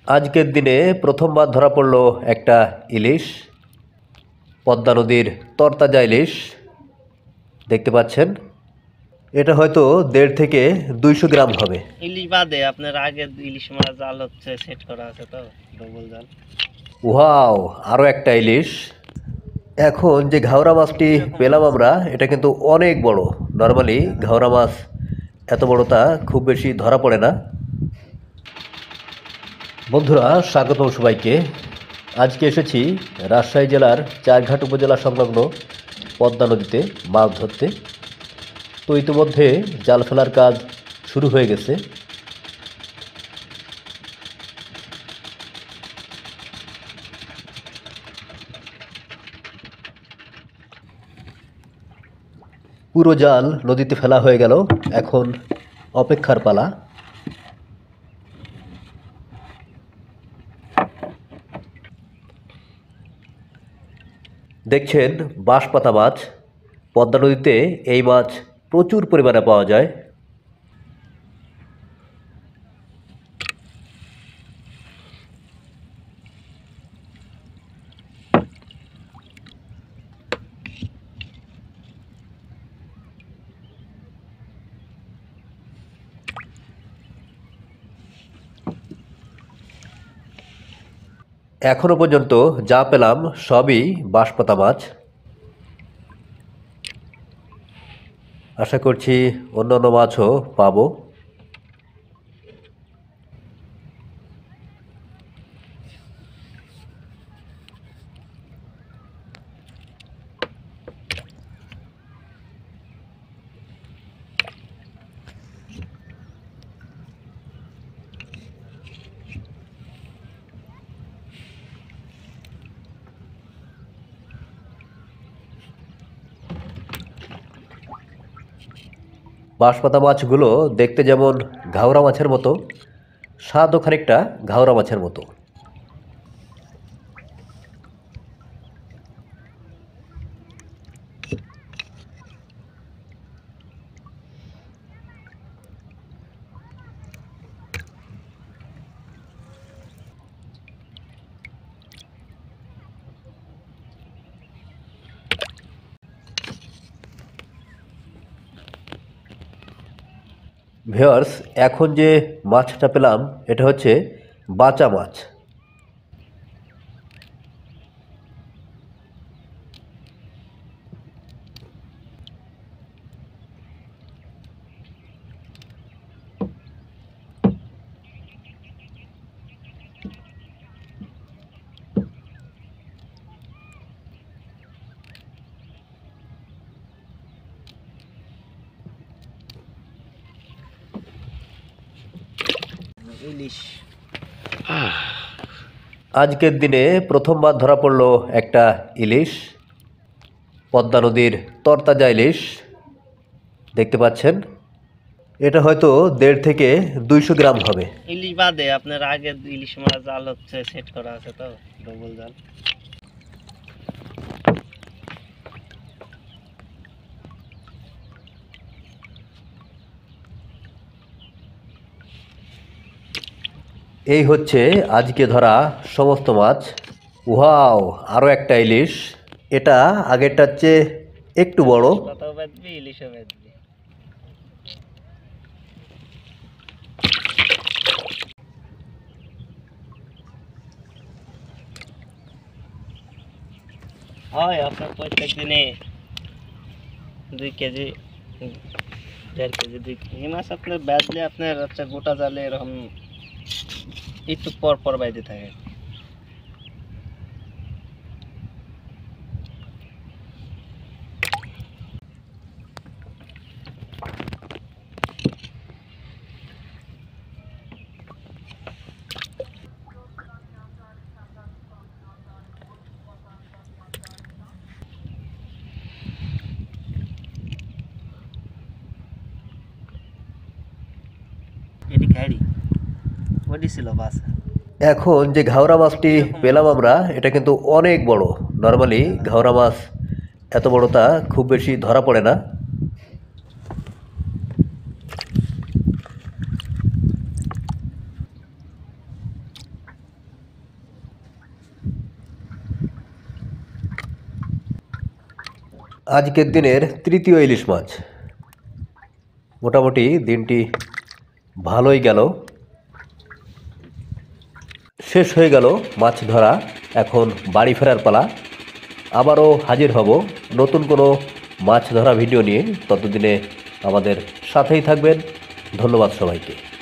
আজকের দিনে প্রথমবার ধরা পড়ল একটা ইলিশ, পদ্মা নদীর তরতাজা ইলিশ দেখতে পাচ্ছেন। এটা হয়তো 1.5 থেকে 200 গ্রাম হবে। ইলিশ বাদে আপনার আগে ইলিশ মাছ জাল হচ্ছে সেট করা আছে তো ডবল জাল। ওয়াও, আরও একটা ইলিশ। এখন যে ঘাওড়া মাছটি পেলাম আমরা, এটা কিন্তু অনেক বড়। নর্মালি ঘাওড়া মাছ এত বড়টা খুব বেশি ধরা পড়ে না। বন্ধুরা, স্বাগতম সবাইকে। আজকে এসেছি রাজশাহী জেলার চারঘাট উপজেলা সংলগ্ন পদ্মা নদীতে মাছ ধরতে। তো ইতিমধ্যে জাল ফেলার কাজ শুরু হয়ে গেছে। পুরো জাল নদীতে ফেলা হয়ে গেল, এখন অপেক্ষার পালা। দেখছেন বাঁশপাতা মাছ। পদ্মা নদীতে এই মাছ প্রচুর পরিমাণে পাওয়া যায়। এখনো পর্যন্ত যা পেলাম সবই বাঁশপাতা মাছ। আশা করছি অন্যান্য মাছও পাবো। বাঁশপাতা মাছগুলো দেখতে যেমন ঘাওড়া মাছের মতো, স্বাদও খানিকটা ঘাওড়া মাছের মতো। ভিউয়ার্স, এখন যে মাছটা পেলাম এটা হচ্ছে বাচা মাছ। ইলিশ আজকের দিনে প্রথমবার ধরা পড়ল একটা ইলিশ, পদ্মা নদীর তরতাজা ইলিশ দেখতে পাচ্ছেন। এটা হয়তো 1.5 থেকে 200 গ্রাম হবে। ইলিশ বাদে আপনার আগে ইলিশ মাছ জাল হচ্ছে সেট করা আছে তো ডবল জাল। এই হচ্ছে আজকে ধরা সমস্ত মাছ। ওয়াও, আরও একটা ইলিশ। এটা আগেরটার চেয়ে একটু বড়। পাতাও বাঁধবি, ইলিশও বাঁধবি। হয় আপনার প্রত্যেক দিনে 2 কেজি 1.5 কেজি 2 এই মাছ আপনার বাঁধলে আপনার হচ্ছে গোটা জালে এরকম একটু পর পর বাইতে থাকে। এটি খাইরি ওটি ছিল বাস। এখন যে ঘাওড়া মাছটি পেলাম আমরা, এটা কিন্তু অনেক বড়। নর্মালি ঘাওড়া মাছ এত বড়টা খুব বেশি ধরা পড়ে না। আজকের দিনের তৃতীয় ইলিশ মাছ। মোটামুটি দিনটি ভালোই গেল, শেষ হয়ে গেল মাছ ধরা। এখন বাড়ি ফেরার পালা। আবারও হাজির হব নতুন কোনো মাছ ধরা ভিডিও নিয়ে। ততদিনে আমাদের সাথেই থাকবেন। ধন্যবাদ সবাইকে।